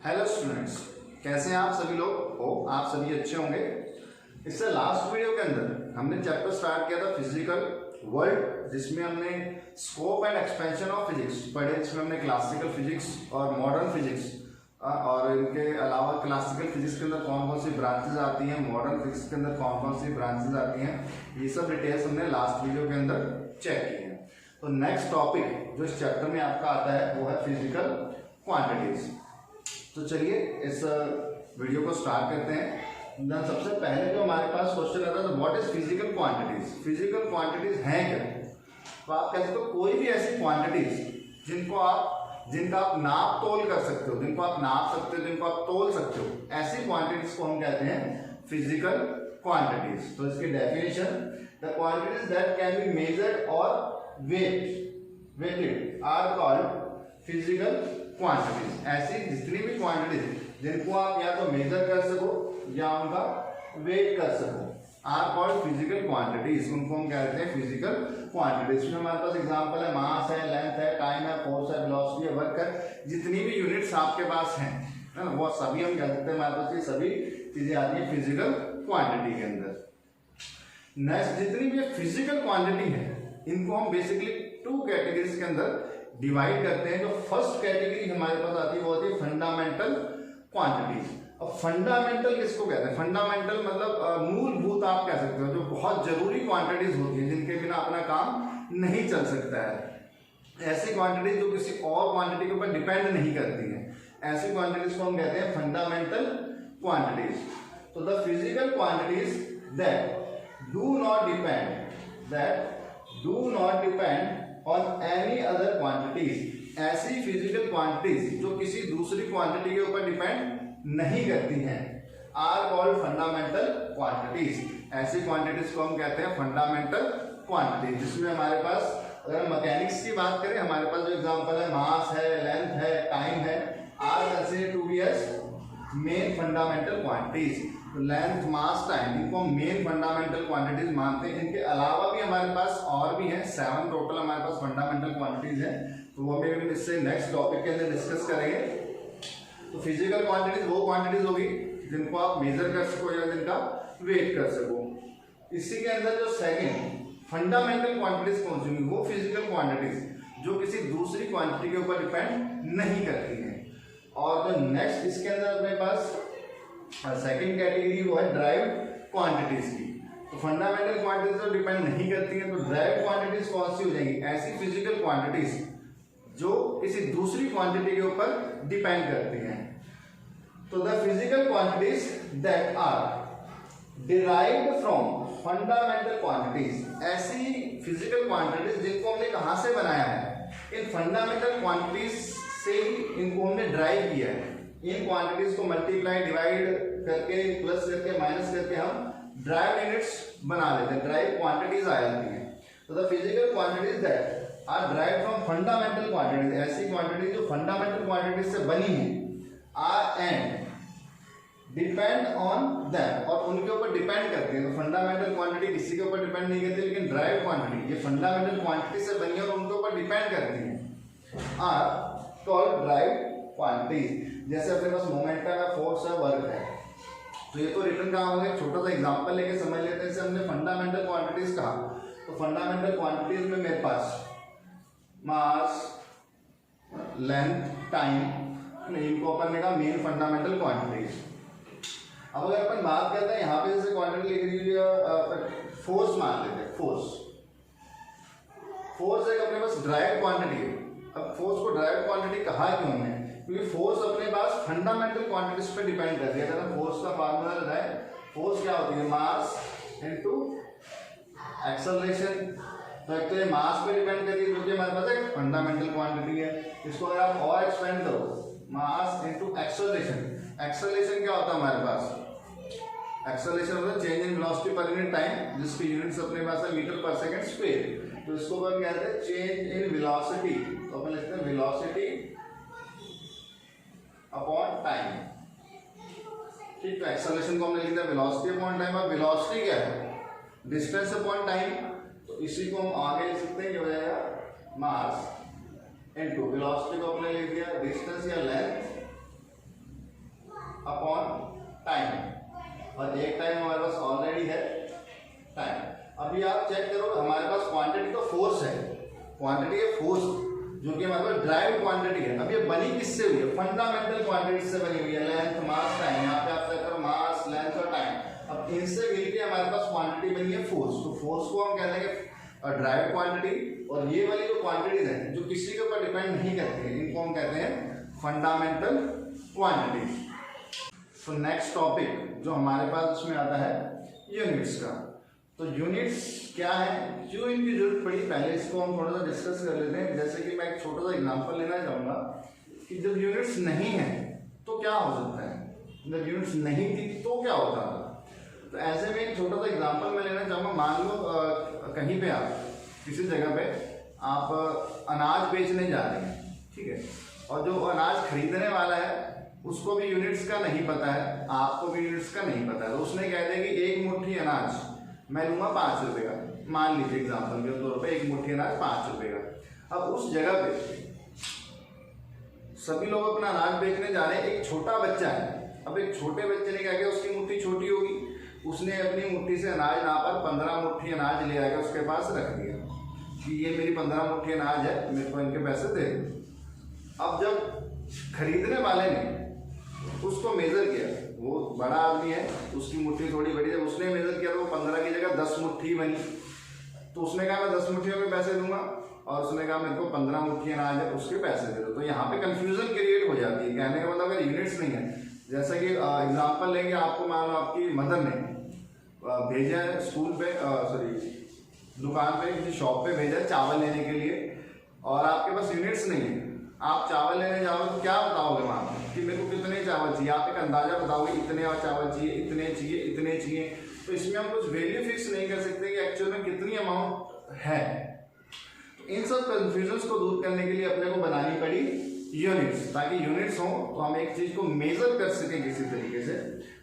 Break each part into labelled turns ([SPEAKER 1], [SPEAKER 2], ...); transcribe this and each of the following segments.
[SPEAKER 1] Hello students, कैसे हैं आप सभी लोग? हो आप सभी अच्छे होंगे। इससे लास्ट वीडियो के अंदर हमने चैप्टर स्टार्ट किया था फिजिकल वर्ल्ड, जिसमें हमने scope and expansion of physics पढ़े। इसमें हमने क्लासिकल फिजिक्स और मॉडर्न फिजिक्स और इनके अलावा क्लासिकल फिजिक्स के अंदर कौन कौन सी ब्रांचेज आती हैं, मॉडर्न फिजिक्स के अंदर कौन कौन सी ब्रांचेज आती हैं, ये सब डिटेल्स हमने लास्ट वीडियो के अंदर चेक की हैं। तो नेक्स्ट टॉपिक जो इस चैप्टर में आपका आता है वो है फिजिकल क्वांटिटीज। तो चलिए इस वीडियो को स्टार्ट करते हैं। सबसे पहले जो हमारे पास क्वेश्चन आता है, what is physical quantities. Physical quantities हैं क्या? तो आप कहते हो कोई भी ऐसी क्वांटिटीज जिनका आप नाप तोल कर सकते हो, जिनको आप नाप सकते हो, जिनको आप तोल सकते हो, ऐसी क्वांटिटीज को हम कहते हैं फिजिकल क्वांटिटीज। तो इसकी definition, the quantities that can be measured और weighted are called physical quantities. ऐसी जितनी भी क्वांटिटीज जिनको आप या तो मेजर कर सको या उनका वेट कर सको, आर कॉल्ड फिजिकल क्वांटिटीज। उनको हम कहते हैं फिजिकल क्वांटिटीज। इसमें हमारे पास एग्जांपल है मास है, लेंथ है, टाइम है, फोर्स है, वेलोसिटी है, वर्क है। जितनी भी यूनिट्स आपके पास हैं ना, वो सभी हम कह सकते हैं हमारे पास ये सभी चीजें आती है फिजिकल क्वांटिटी के अंदर। नेक्स्ट, जितनी भी फिजिकल क्वांटिटी है इनको हम बेसिकली टू कैटेगरीज के अंदर डिवाइड करते हैं। जो फर्स्ट कैटेगरी हमारे पास आती है वो होती है फंडामेंटल क्वांटिटीज। अब फंडामेंटल किसको कहते हैं? फंडामेंटल मतलब मूलभूत आप कह सकते हो, जो बहुत जरूरी क्वांटिटीज होती है, जिनके बिना अपना काम नहीं चल सकता है। ऐसी क्वांटिटीज जो किसी और क्वांटिटी के ऊपर डिपेंड नहीं करती हैं, ऐसी क्वांटिटीज को हम कहते हैं फंडामेंटल क्वांटिटीज। तो the physical quantities that do not depend on any other quantities. ऐसी फिजिकल क्वांटिटीज जो किसी दूसरी क्वांटिटी के ऊपर डिपेंड नहीं करती हैं, आर कॉल्ड फंडामेंटल क्वांटिटीज। ऐसी क्वांटिटीज को हम कहते हैं फंडामेंटल क्वांटिटीज। जिसमें हमारे पास अगर मैकेनिक्स की बात करें, हमारे पास जो एग्जांपल है मास है, लेंथ है, टाइम है, are considered to be as main fundamental quantities. तो लेंथ, मास, टाइम, इनको हम मेन फंडामेंटल क्वांटिटीज मानते हैं। इनके अलावा भी हमारे पास और भी हैं, 7 टोटल हमारे पास फंडामेंटल क्वांटिटीज हैं। तो वो हम इससे नेक्स्ट टॉपिक के अंदर डिस्कस करेंगे। तो फिजिकल क्वांटिटीज वो क्वांटिटीज होगी जिनको आप मेजर कर सको या जिनका वेट कर सको। इसी के अंदर जो सेकंड फंडामेंटल क्वांटिटीज कौन सी होंगी? वो फिजिकल क्वांटिटीज जो किसी दूसरी क्वांटिटी के ऊपर डिपेंड नहीं करती हैं। और जो नेक्स्ट इसके अंदर अपने पास सेकंड कैटेगरी वो है ड्राइव्ड क्वांटिटीज की। तो फंडामेंटल क्वांटिटीज जो डिपेंड नहीं करती हैं, तो ड्राइव्ड क्वांटिटीज कौन सी हो जाएंगी? ऐसी फिजिकल क्वांटिटीज जो किसी दूसरी क्वांटिटी के ऊपर डिपेंड करती हैं। तो the physical quantities that are derived from fundamental quantities. ऐसी फिजिकल क्वांटिटीज जिनको हमने कहां से बनाया है? इन फंडामेंटल क्वांटिटीज से ही इनको हमने ड्राइव किया है। इन क्वांटिटीज को मल्टीप्लाई, डिवाइड करके, प्लस करके, माइनस करके हम ड्राइव यूनिट्स बना लेते हैं, ड्राइव क्वांटिटीज आ जाती हैं। तो the physical quantities that are derived from fundamental quantities, ऐसी क्वांटिटीज जो फंडामेंटल क्वांटिटीज से बनी है, are and depend on them, और उनके ऊपर डिपेंड करती है। तो फंडामेंटल क्वांटिटी किसी के ऊपर डिपेंड नहीं करती, लेकिन ड्राइव क्वांटिटी ये फंडामेंटल क्वांटिटी से बनी है और उनके ऊपर डिपेंड करती है, आर कॉल्ड ड्राइव क्वांटिटीज। जैसे अपने पास मोमेंटम है, फोर्स है, वर्क है। तो ये तो रिटर्न कहा होगा, छोटा सा एग्जांपल लेके समझ लेते हैं। जैसे हमने फंडामेंटल क्वांटिटीज कहा, तो फंडामेंटल क्वांटिटीज में मेरे पास मास, लेंथ, टाइम, इनको अपन ने कहा मेन फंडामेंटल क्वांटिटीज। अब अगर अपन बात करते हैं यहाँ पे जैसे क्वांटिटी लिख रही है, फोर्स मान लेते हैं। फोर्स एक अपने पास ड्राइव क्वांटिटी है। अब फोर्स को ड्राइव क्वांटिटी कहा क्यों है? क्योंकि फोर्स अपने पास फंडामेंटल क्वांटिटीज पे डिपेंड करती है। अगर फोर्स का फार्मूला लगाए, फोर्स क्या होती है? Mass into acceleration. तो एक तो ये मास पे डिपेंड करती है, जो कि हमारे पास एक फंडामेंटल क्वांटिटी है। इसको अगर आप और एक्सपेंड करो, मास इनटू एक्सेलरेशन। एक्सेलरेशन क्या होता है हमारे पास? एक्सेलरेशन होता है change in velocity per unit time, जिसकी यूनिट्स अपने पास है मीटर पर सेकंड स्क्वायर। तो इसको अपन कहते हैं चेंज इन वेलोसिटी। तो अपन लिखते हैं वेलोसिटी अपॉन टाइम। ठीक, तो एक्सेलरेशन को हमने लिखा है वेलोसिटी अपॉन टाइम। और वेलोसिटी क्या है? Distance upon time. तो इसी को हम आगे लिख सकते हैं, ये हो जाएगा मास इनटू वेलोसिटी को हमने लिख दिया डिस्टेंस या लेंथ एक टाइम हमारे पास ऑलरेडी है टाइम। अभी आप चेक करो हमारे पास क्वांटिटी तो फोर्स है, क्वांटिटी है फोर्स जो कि हमारे पास ड्राइव क्वांटिटी है। अब ये बनी किससे हुई है? फंडामेंटल क्वांटिटी से बनी हुई है, लेंथ मास टाइम। यहाँ पे आप चेक करो मास लेंथ और टाइम। अब इनसे मिलकर हमारे पास क्वांटिटी बनी है फोर्स। तो फोर्स को हम कह देंगे ड्राइव क्वांटिटी, और ये वाली जो क्वांटिटीज है जो किसी के ऊपर डिपेंड नहीं करती है इनको हम कहते हैं फंडामेंटल क्वांटिटी। तो नेक्स्ट टॉपिक जो हमारे पास उसमें आता है यूनिट्स का। तो यूनिट्स क्या है, क्यों इनकी जरूरत पड़ी, पहले इसको हम थोड़ा सा डिस्कस कर लेते हैं। जैसे कि मैं एक छोटा सा एग्जांपल लेना चाहूँगा कि जब यूनिट्स नहीं है तो क्या हो सकता है, जब यूनिट्स नहीं थी तो क्या होता था। तो ऐसे में एक छोटा सा एग्जांपल मैं लेना चाहूँगा। मान लो कहीं पे आप किसी जगह पे आप अनाज बेचने जा रहे हैं, ठीक है, और जो अनाज खरीदने वाला है उसको भी यूनिट्स का नहीं पता है, आपको भी यूनिट्स का नहीं पता है। तो उसने कह दिया कि एक मुट्ठी अनाज मैं लूंगा 5 रुपए का, मान लीजिए एग्जाम्पल के तौर पे एक मुट्ठी अनाज 5 रुपए का। अब उस जगह पे सभी लोग अपना अनाज बेचने जा रहे हैं, एक छोटा बच्चा है। अब एक छोटे बच्चे ने क्या किया, उसकी मुट्ठी छोटी होगी, उसने अपनी मुट्ठी से अनाज नापा, 15 मुट्ठी अनाज ले आकर उसके पास रख दिया कि ये मेरी 15 मुट्ठी अनाज है, मेरे को इनके पैसे दे दो। अब जब खरीदने वाले ने उसको मेजर किया, वो बड़ा आदमी है, उसकी मुट्ठी थोड़ी बड़ी है, उसने मेजर किया तो वो 15 की जगह 10 मुट्ठी बनी। तो उसने कहा मैं 10 मुट्ठियों के पैसे दूंगा, और उसने कहा मेरे को 15 मुट्ठी अनाज है उसके पैसे दे दो। तो यहाँ पे कंफ्यूजन क्रिएट हो जाती है। कहने का मतलब अगर यूनिट्स नहीं है, जैसा कि एग्जाम्पल लेंगे, आपको मान लो आपकी मदर ने भेजा है स्कूल पे, सॉरी दुकान पे, किसी शॉप पे भेजा है चावल लेने के लिए, और आपके पास यूनिट्स नहीं है। आप चावल लेने जाओगे तो क्या बताओगे वहां पर कि मेरे को कितने चावल चाहिए, आप एक अंदाजा बताओगे इतने और चावल चाहिए, इतने चाहिए, इतने चाहिए। तो इसमें हम कुछ वैल्यू फिक्स नहीं कर सकते कि एक्चुअल में कितनी अमाउंट है। तो इन सब कंफ्यूजन्स को दूर करने के लिए अपने को बनानी पड़ी यूनिट्स, ताकि यूनिट्स हो तो हम एक चीज को मेजर कर सकें किसी तरीके से।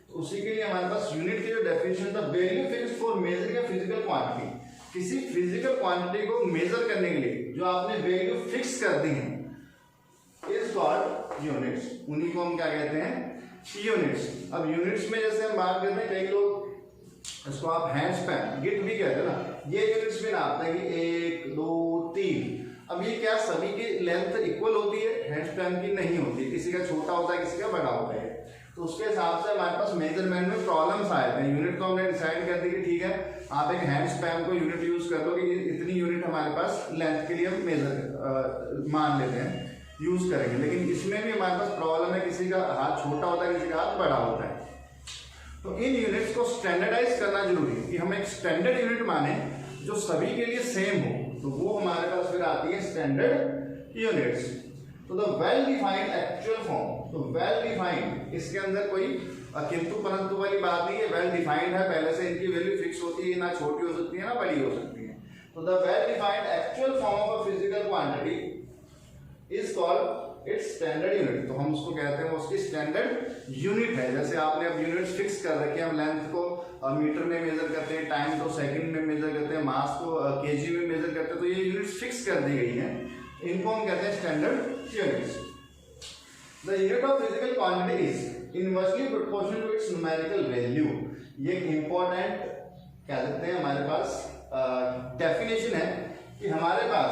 [SPEAKER 1] तो उसी के लिए हमारे पास यूनिट की जो डेफिनेशन था, value fix for measuring a physical quantity. किसी फिजिकल क्वांटिटी को मेजर करने के लिए जो आपने वैल्यू फिक्स कर दी है इज कॉल्ड यूनिट्स। उन्हीं को हम क्या कहते हैं, यूनिट्स। अब यूनिट्स में जैसे हम बात करते हैं, कई लोग इसको आप हैंड स्पैन गिट भी कहते हैं ना, ये यूनिट्स भी नापते हैं कि 1 2 3। अब ये क्या सभी की लेंथ इक्वल होती है? हैंड स्पैन की नहीं होती, किसी का छोटा होता है, किसी का बड़ा होता है। तो उसके हिसाब से हमारे पास मेजरमेंट में प्रॉब्लम्स आए थे। यूनिट को हमने डिसाइड कर दी कि ठीक है आप एक हैंड स्पैन को यूनिट यूज कर लो कि इतनी यूनिट हमारे पास लेंथ के लिए हम मेजर मान लेते हैं, यूज करेंगे। लेकिन इसमें भी हमारे पास प्रॉब्लम है, किसी का हाथ छोटा होता है, किसी का हाथ बड़ा होता है। तो इन यूनिट्स को स्टैंडर्डाइज करना जरूरी है कि हम एक स्टैंडर्ड यूनिट माने जो सभी के लिए सेम हो। तो वो हमारे पास फिर आती है स्टैंडर्ड यूनिट्स। तो the well defined actual form, तो वेल डिफाइंड, इसके अंदर कोई किंतु परंतु वाली बात नहीं है, वेल डिफाइंड है, पहले से इनकी वैल्यू फिक्स होती है, ना छोटी हो सकती है ना बड़ी हो सकती है। तो the well defined actual form of a physical quantity is called its standard unit. तो हम उसको कहते हैं वो उसकी स्टैंडर्ड यूनिट है। जैसे आपने अब यूनिट्स फिक्स कर रखे हैं, हम लेंथ को मीटर में मेजर करते हैं, टाइम को सेकंड में मेजर करते हैं, मास को केजी में मेजर करते हैं। तो ये यूनिट्स फिक्स कर दी गई हैं, इनको हम कहते हैं standard units. The unit of physical quantity is inversely proportional to its numerical value. ये एक इंपॉर्टेंट कह सकते हैं हमारे पास डेफिनेशन है कि हमारे पास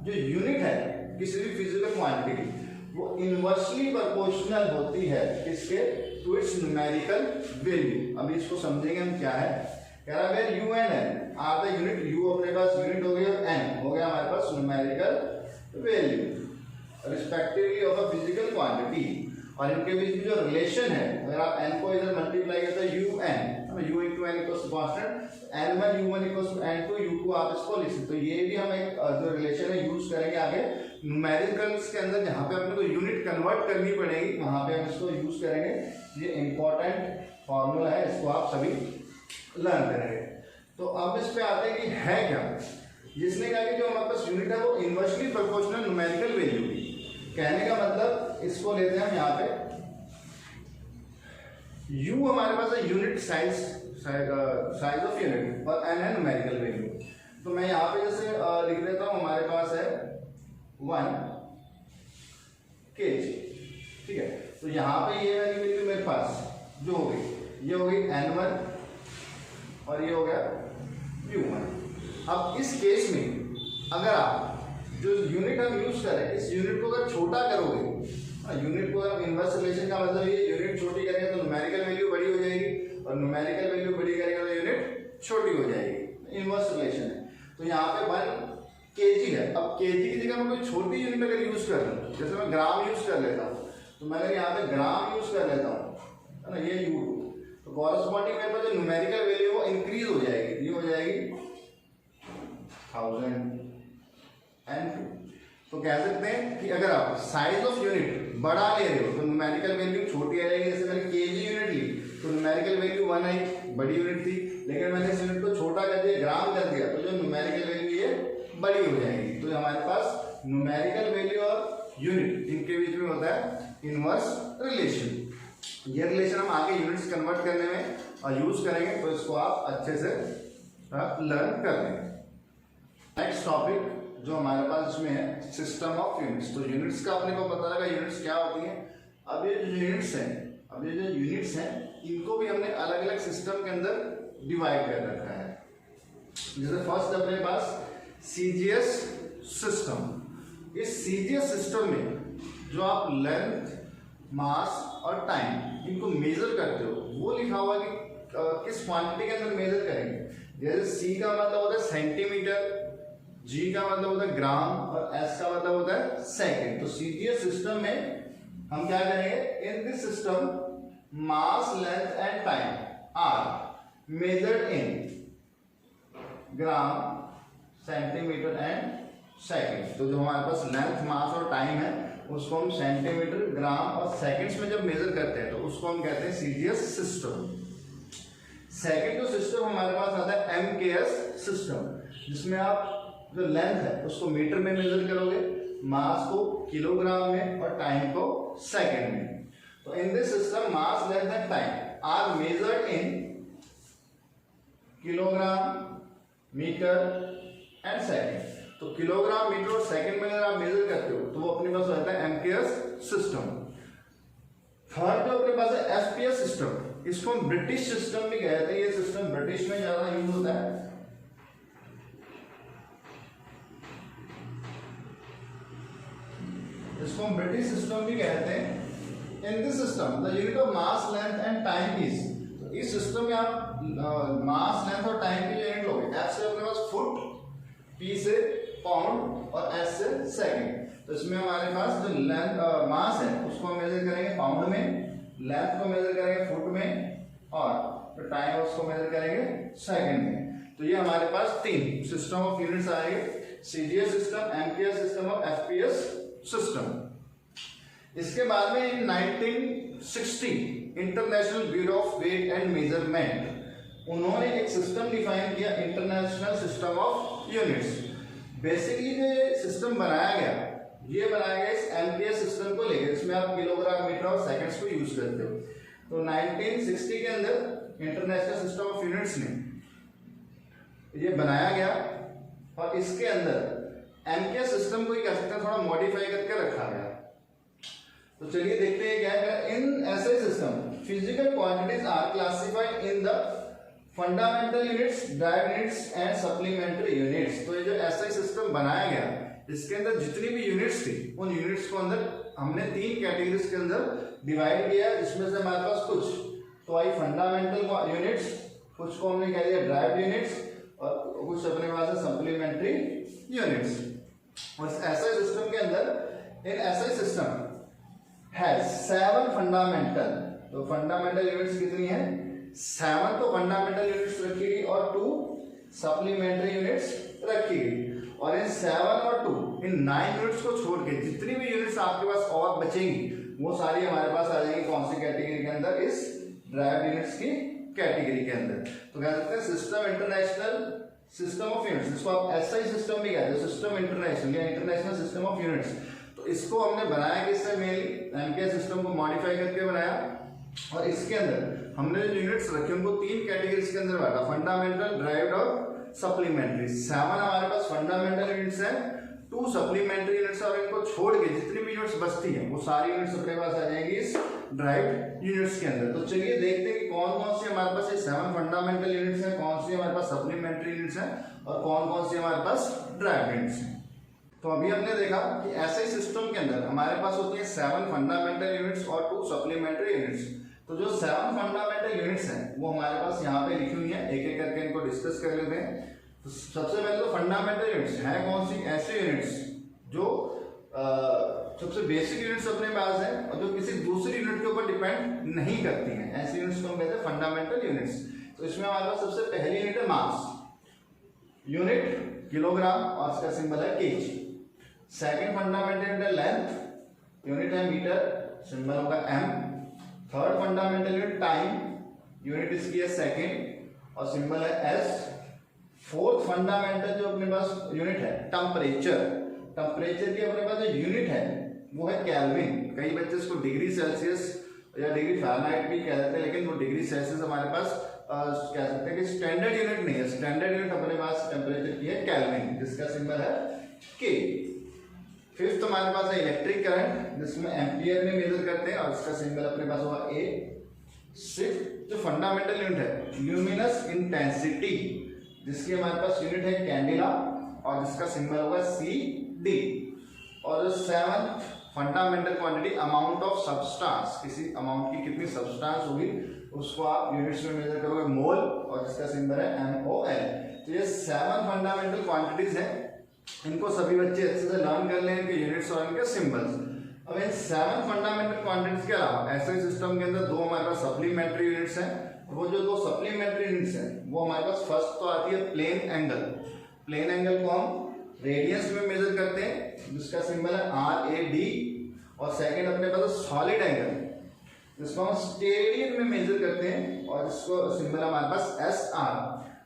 [SPEAKER 1] जो यूनिट है किसी भी फिजिकल क्वांटिटी की, वो इनवर्सली प्रोपोर्शनल होती है किसके, टू इट्स न्यूमेरिकल वैल्यू। अभी इसको समझेंगे हम क्या है। कह रहा है U and N are the unit, U अपने पास यूनिट हो गई और एन हो गया हमारे पास numerical value respectively of a physical quantity. और इनके बीच में जो रिलेशन है, अगर आप n को इधर मल्टीप्लाई करते हैं u n, u into n equals to constant n1 u1 equals to n2 u2, आप इसको लिख सकते। तो ये भी हम एक जो रिलेशन है यूज करेंगे आगे न्यूमेरिकल्स के अंदर, जहाँ पे अपने को यूनिट कन्वर्ट करनी पड़ेगी वहां पे हम इसको यूज करेंगे। ये इंपॉर्टेंट फॉर्मूला है, इसको आप सभी लर्न करेंगे। तो अब इस पे आते हैं कि है क्या, जिसने कहा कि जो हमारे पास यूनिट है वो इनवर्सली प्रोपोर्शनल न्यूमेरिकल वैल्यू की। कहने का मतलब इसको लेते हैं हम यहाँ पे u हमारे पास है यूनिट साइज ऑफ यूनिट और n है न्यूमेरिकल वैल्यू। तो मैं यहाँ पे जैसे लिख देता हूँ हमारे पास है 1 kg, ठीक है। तो यहाँ पे ये वाली वैल्यू मेरे पास जो हो गई, ये हो गई n1 और ये हो गया U1। अब इस केस में अगर आप जो यूनिट हम यूज करें इस यूनिट को अगर छोटा करोगे, यूनिट को अगर इनवर्स रिलेशन का मतलब ये यूनिट छोटी करेंगे तो न्यूमेरिकल वैल्यू बड़ी हो जाएगी और न्यूमेरिकल वैल्यू बड़ी करेंगे तो यूनिट छोटी हो जाएगी, इनवर्स रिलेशन है। तो यहाँ पे 1 kg है। अब kg की जगह मैं कोई छोटी यूनिट अगर यूज कर लूँ, जैसे मैं ग्राम यूज कर लेता हूँ, तो मैं अगर यहाँ पे ग्राम यूज कर लेता हूँ, है ना, ये U2, तो कॉरेस्पॉन्डिंग मेरे पास जो न्यूमेरिकल वैल्यू वो इंक्रीज हो जाएगी, ये हो जाएगी 1002। तो कह सकते हैं कि अगर आप साइज ऑफ यूनिट बड़ा ले रहे हो तो न्यूमेरिकल वैल्यू छोटी आ जाएगी। जैसे मैंने kg यूनिट ली तो न्यूमेरिकल वैल्यू 1 आई, बड़ी यूनिट थी, लेकिन मैंने इस यूनिट को छोटा कर दिया, ग्राम कर दिया, तो जो न्यूमेरिकल वैल्यू ये बड़ी हो जाएगी। तो हमारे पास न्यूमेरिकल वैल्यू और यूनिट इनके बीच में होता है इनवर्स रिलेशन। ये रिलेशन हम आगे यूनिट्स कन्वर्ट करने में और यूज करेंगे, तो इसको आप अच्छे से लर्न कर लेंगे। नेक्स्ट टॉपिक जो हमारे पास इसमें है सिस्टम ऑफ यूनिट्स। तो यूनिट्स का अपने को पता लगा यूनिट्स क्या होती हैं। अब ये जो यूनिट्स हैं इनको भी हमने अलग अलग सिस्टम के अंदर डिवाइड कर रखा है। जैसे फर्स्ट अपने पास CGS सिस्टम। इस CGS सिस्टम में जो आप लेंथ, मास और टाइम इनको मेजर करते हो वो लिखा हुआ है कि किस क्वांटिटी के अंदर मेजर करेंगे। जैसे C का मतलब होता है सेंटीमीटर, G का मतलब होता है ग्राम और S का मतलब होता है सेकंड। तो CGS सिस्टम में हम क्या करेंगे, in this system mass, length and time are measured in gram, centimetre and second. तो जो हमारे पास लेंथ, मास और टाइम है उसको हम सेंटीमीटर, ग्राम और सेकंड्स में जब मेजर करते हैं तो उसको हम कहते हैं CGS सिस्टम। सेकंड जो सिस्टम हमारे पास आता है MKS सिस्टम, जिसमें आप जो लेंथ है उसको मीटर में मेजर करोगे, मास को किलोग्राम में और टाइम को सेकंड में। तो in this system mass, length and time are measured in kilogram, metre and second. तो किलोग्राम, मीटर और सेकंड में अगर आप मेजर करते हो तो वो अपने पास रहता है MKS सिस्टम। थर्ड जो अपने पास है FPS सिस्टम, इसको हम ब्रिटिश सिस्टम भी कहते हैं। ये सिस्टम ब्रिटिश में ज्यादा यूज होता है। इसको हम ब्रिटिश सिस्टम भी कहते हैं। इन this system the unit of mass, length and time is. तो इस सिस्टम में आप मास, लेंथ और टाइम की यूनिट लोगे। F से अपने पास फुट, P से पाउंड और S से सेकंड। तो इसमें हमारे पास जो लेंथ, मास है उसको हम मेजर करेंगे पाउंड में, लेंथ को मेजर करेंगे फुट में और जो टाइम उसको मेजर करेंगे सेकंड में। तो ये हमारे पास 3 सिस्टम ऑफ यूनिट्स आएंगे, CGS सिस्टम, MKS सिस्टम और FPS सिस्टम। इसके बाद में in 1960 international bureau of weight and measurement उन्होंने एक सिस्टम डिफाइन किया, international system of units. Basically जो ये सिस्टम बनाया गया, ये बनाया गया इस MKS सिस्टम को लेकर, इसमें आप किलोग्राम, मीटर और सेकंड्स को यूज करते हो। तो 1960 के अंदर इंटरनेशनल सिस्टम ऑफ यूनिट्स ने ये बनाया गया और इसके अंदर MKS सिस्टम को ही कह सकते हैं थोड़ा मॉडिफाई करके रखा गया। तो चलिए देखते हैं क्या है। इन ऐसे system physical quantities are classified in the fundamental units, derived units and supplementary units. तो ये जो ऐसा सिस्टम बनाया गया, इसके अंदर जितनी भी यूनिट्स थी उन यूनिट्स को अंदर हमने 3 कैटेगरीज के अंदर डिवाइड किया, जिसमें से हमारे पास कुछ तो आई फंडामेंटल यूनिट्स, कुछ को हमने कह दिया ड्राइव यूनिट्स और कुछ अपने पास है सप्लीमेंट्री यूनिट्स। और ऐसा सिस्टम के अंदर इन ऐसा सिस्टम हैज 7 फंडामेंटल। तो फंडामेंटल यूनिट्स कितनी है? 7 तो फंडामेंटल यूनिट्स रखी गई और 2 सप्लीमेंट्री यूनिट्स रखी गई। और इन 7 और 2 इन 9 यूनिट्स को छोड़ के जितनी भी यूनिट्स आपके पास और बचेंगी वो सारी हमारे पास आ जाएंगी कौन सी कैटेगरी के अंदर? इस ड्राइव यूनिट्स की कैटेगरी के अंदर। तो कह सकते हैं system international system of units, जिसको आप एसआई सिस्टम भी कहते हैं, सिस्टम इंटरनेशनल या इंटरनेशनल सिस्टम ऑफ यूनिट्स। तो इसको हमने बनाया किससे? मेनली एमकेएस सिस्टम को मॉडिफाई करके बनाया। और इसके अंदर हमने जो यूनिट्स रखे उनको 3 कैटेगरीज के अंदर बांटा, फंडामेंटल, ड्राइव्ड और सप्लीमेंट्री। 7 हमारे पास फंडामेंटल यूनिट्स है 2 सप्लीमेंट्री यूनिट्स और इनको छोड़ के जितनी भी यूनिट्स बचती हैं वो सारी यूनिट्स अपने पास आ जाएंगी इस ड्राइव्ड यूनिट्स के अंदर। तो चलिए देखते हैं कि कौन कौन सी हमारे पास ये 7 फंडामेंटल यूनिट्स हैं, कौन सी हमारे पास सप्लीमेंट्री यूनिट्स हैं और कौन कौन सी हमारे पास ड्राइव्ड यूनिट्स हैं। तो अभी हमने देखा कि ऐसे सिस्टम के अंदर हमारे पास होती है 7 फंडामेंटल यूनिट्स और 2 सप्लीमेंट्री यूनिट्स। तो जो 7 फंडामेंटल यूनिट्स हैं वो हमारे पास यहाँ पे लिखी हुई है, एक एक करके इनको डिस्कस कर लेते हैं। तो सबसे पहले तो फंडामेंटल यूनिट्स है कौन सी, ऐसे यूनिट्स जो सबसे बेसिक यूनिट्स अपने पास है और जो किसी दूसरी यूनिट के ऊपर डिपेंड नहीं करती हैं, ऐसी यूनिट्स को हम कहते हैं फंडामेंटल यूनिट्स। तो इसमें हमारे पास सबसे पहली यूनिट है मास, यूनिट किलोग्राम और इसका सिंबल है केजी। सेकंड फंडामेंटल यूनिट है लेंथ, यूनिट है मीटर, सिंबल होगा M. Third fundamental unit time, unit इसकी है सेकंड और सिंबल है एस। फोर्थ फंडामेंटल जो अपने पास यूनिट है टेम्परेचर, टेम्परेचर की अपने पास जो यूनिट है वो है केल्विन। कई बच्चे इसको डिग्री सेल्सियस या डिग्री फ़ारेनहाइट भी कहते हैं, लेकिन वो डिग्री सेल्सियस हमारे पास कह सकते हैं कि स्टैंडर्ड यूनिट नहीं है। स्टैंडर्ड यूनिट अपने पास टेम्परेचर की है केल्विन, जिसका सिंबल है के। फिफ्थ हमारे पास है इलेक्ट्रिक करंट, जिसमें एम्पियर में मेजर करते हैं और इसका सिंबल अपने पास होगा ए। सिक्स्थ जो फंडामेंटल यूनिट है ल्यूमिनस इंटेंसिटी, जिसकी हमारे पास यूनिट है कैंडिला और जिसका सिंबल होगा सी डी। और जो seventh fundamental quantity amount of substance, किसी अमाउंट की कितनी सब्सटेंस होगी उसको आप यूनिट्स में मेजर करोगे मोल और जिसका सिंबल है MOL। तो ये 7 फंडामेंटल क्वांटिटीज हैं, इनको सभी बच्चे अच्छे से लर्न कर लें, इनके यूनिट्स और इनके सिंबल्स। अब इन 7 फंडामेंटल क्वांटिटीज के अलावा ऐसे सिस्टम के अंदर 2 हमारे पास सप्लीमेंट्री यूनिट्स हैं। वो जो 2 सप्लीमेंट्री यूनिट्स हैं वो हमारे पास फर्स्ट तो आती है प्लेन एंगल। प्लेन एंगल को हम रेडियंस में मेजर करते हैं, जिसका सिंबल है RAD। और सेकंड अपने पास सॉलिड एंगल, जिसको हम स्टेडियन में मेजर करते हैं और इसको सिंबल हमारे पास SR।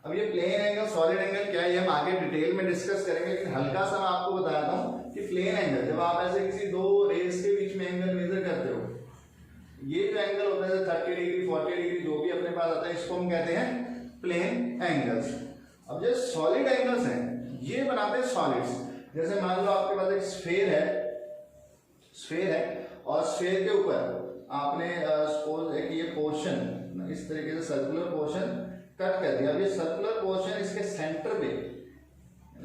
[SPEAKER 1] अब ये प्लेन एंगल सॉलिड एंगल क्या है ये हम आगे डिटेल में डिस्कस करेंगे, लेकिन हल्का सा मैं आपको बताता हूँ कि प्लेन एंगल जब आप ऐसे किसी 2 रेस के बीच में एंगल मेजर करते हो, ये जो एंगल होता है 30 डिग्री 40 डिग्री जो भी अपने पास आता है इसको हम कहते हैं प्लेन एंगल्स। अब जो सॉलिड एंगल्स हैं ये बनाते हैं सॉलिड्स। जैसे मान लो आपके पास एक स्फेयर है और स्फेयर के ऊपर आपने सपोज एक ये पोर्शन इस तरीके से सर्कुलर पोर्शन कट कर दिया। अब ये सर्कुलर पोर्शन इसके सेंटर पे,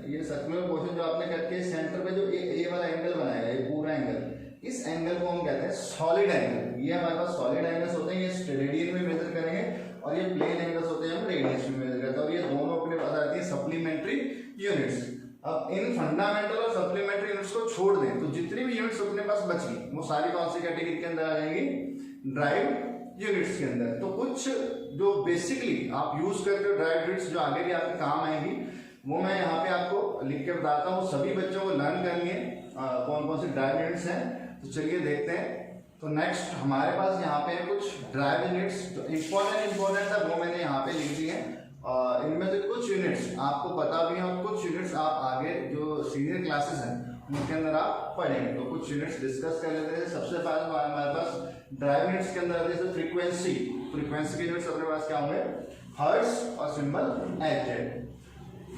[SPEAKER 1] ये सर्कुलर पोर्शन जो आपने कट के सेंटर पे जो ये वाला एंगल बनाया है, ये पूरा एंगल, इस एंगल को हम कहते हैं सॉलिड एंगल। ये हमारे पास सॉलिड एंगल्स होते हैं, ये स्टेडियन में मेजर करेंगे और ये प्लेन एंगल्स होते हैं हम रेडियंस में मेजर करते हैं। और ये दोनों अपने पास आती है सप्लीमेंट्री यूनिट्स। अब इन फंडामेंटल और सप्लीमेंट्री यूनिट्स को छोड़ दें तो जितनी भी यूनिट्स अपने पास बची वो सारी कौन सी कैटेगरी के अंदर आ जाएंगी, ड्राइव्ड यूनिट्स के अंदर। तो कुछ जो बेसिकली आप यूज करते हो ड्राइव्ड यूनिट्स जो आगे भी आपके काम आएंगी वो मैं यहाँ पे आपको लिख के बताता हूँ, सभी बच्चों को लर्न करनी है कौन कौन सी ड्राइव्ड यूनिट्स हैं। तो चलिए देखते हैं। तो नेक्स्ट हमारे पास यहाँ पे कुछ ड्राइव्ड यूनिट्स जो इंपॉर्टेंट है वो मैंने यहाँ पे लिख दी है। इनमें से कुछ यूनिट्स आपको पता भी है और कुछ यूनिट्स आप आगे जो सीनियर क्लासेस हैं उनके अंदर आप पढ़ेंगे। तो कुछ यूनिट्स डिस्कस कर लेते हैं। सबसे पहले हमारे पास ड्राइव यूनिट्स के अंदर जैसे फ्रीक्वेंसी के यूनिट्स अपने पास क्या होंगे, हर्ट्ज और सिंबल HZ।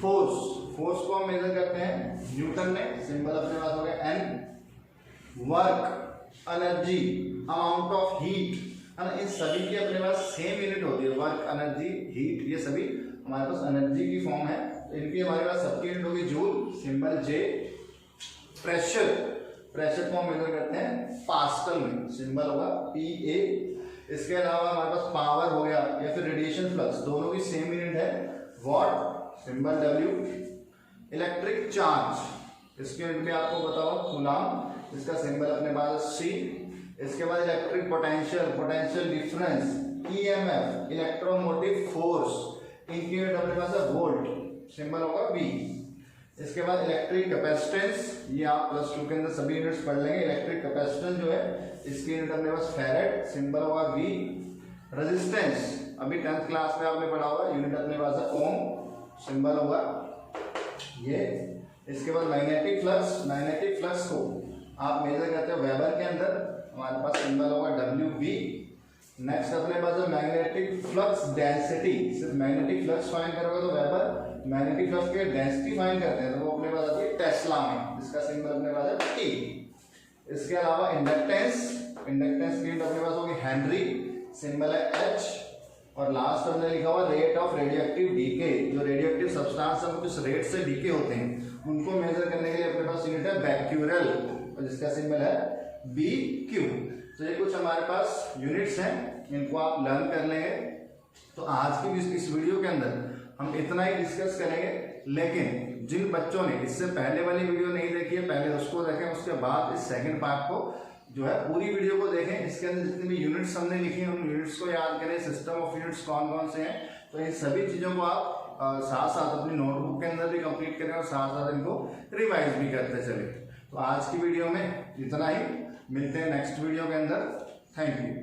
[SPEAKER 1] फोर्स को हम मेजर करते हैं न्यूटन में, सिंबल अपने पास हो गया N। Work, energy, amount of heat, इन सभी की अपने पास सेम यूनिट होती है। वर्क, एनर्जी, हीट, ये सभी हमारे पास एनर्जी की फॉर्म है। तो इनकी हमारे पास सबकी यूनिट होगी जूल, सिंबल J। प्रेशर को हम मेजर करते हैं पास्कल में, सिंबल होगा PA। इसके अलावा हमारे पास पावर हो गया या फिर रेडिएशन फ्लक्स, दोनों की सेम यूनिट है what, symbol W। Electric charge, इसके यूनिट में आपको बताओ कूलाम, इसका सिंबल अपने पास C। इसके बाद electric potential difference, EMF, electromotive force, इनकी यूनिट अपने पास है वोल्ट, सिंबल होगा V। इसके बाद इलेक्ट्रिक कैपेसिटेंस, ये आप +2 के अंदर सभी यूनिट्स पढ़ लेंगे। इलेक्ट्रिक कैपेसिटेंस जो है इसकी यूनिट अपने पास फैरेड, सिंबल होगा V। रेजिस्टेंस अभी 10th क्लास में आपने पढ़ा होगा, यूनिट अपने पास है ओम, सिंबल होगा ये। इसके बाद मैग्नेटिक फ्लक्स को आप मेजर करते हो वेबर के अंदर, हमारे पास सिंबल होगा WV। नेक्स्ट अपने पास मैग्नेटिक फ्लक्स डेंसिटी, सिर्फ मैग्नेटिक फ्लक्स फाइंड करोगे तो वेबर, मैग्नेटिक फ्लक्स की डेंसिटी फाइंड करते हैं तो वो अपने पास आती है टेस्ला में, जिसका सिंबल अपने पास है T। इसके अलावा इंडक्टेंस की यूनिट अपने पास होगी हेनरी, सिंबल है H। और लास्ट हमने लिखा हुआ रेट ऑफ रेडियोएक्टिव डीके, जो रेडियोएक्टिव सब्सटेंस हम किस रेट से डीके होते हैं उनको मेजर करने के लिए अपने पास यूनिट है बैक्यूरेल, जिसका सिंबल है BQ। तो ये कुछ हमारे पास यूनिट्स हैं, इनको आप लर्न कर लेंगे। तो आज की इस वीडियो के अंदर हम इतना ही डिस्कस करेंगे, लेकिन जिन बच्चों ने इससे पहले वाली वीडियो नहीं देखी है पहले उसको देखें, उसके बाद इस सेकंड पार्ट को जो है पूरी वीडियो को देखें। इसके अंदर जितनी भी यूनिट्स हमने लिखी हैं उन यूनिट्स को याद करें, सिस्टम ऑफ यूनिट्स कौन कौन से हैं, तो इन सभी चीज़ों को आप साथ साथ अपनी नोटबुक के अंदर भी कंप्लीट करें और साथ साथ इनको रिवाइज भी करते चले। तो आज की वीडियो में इतना ही, मिलते हैं नेक्स्ट वीडियो के अंदर। Thank you.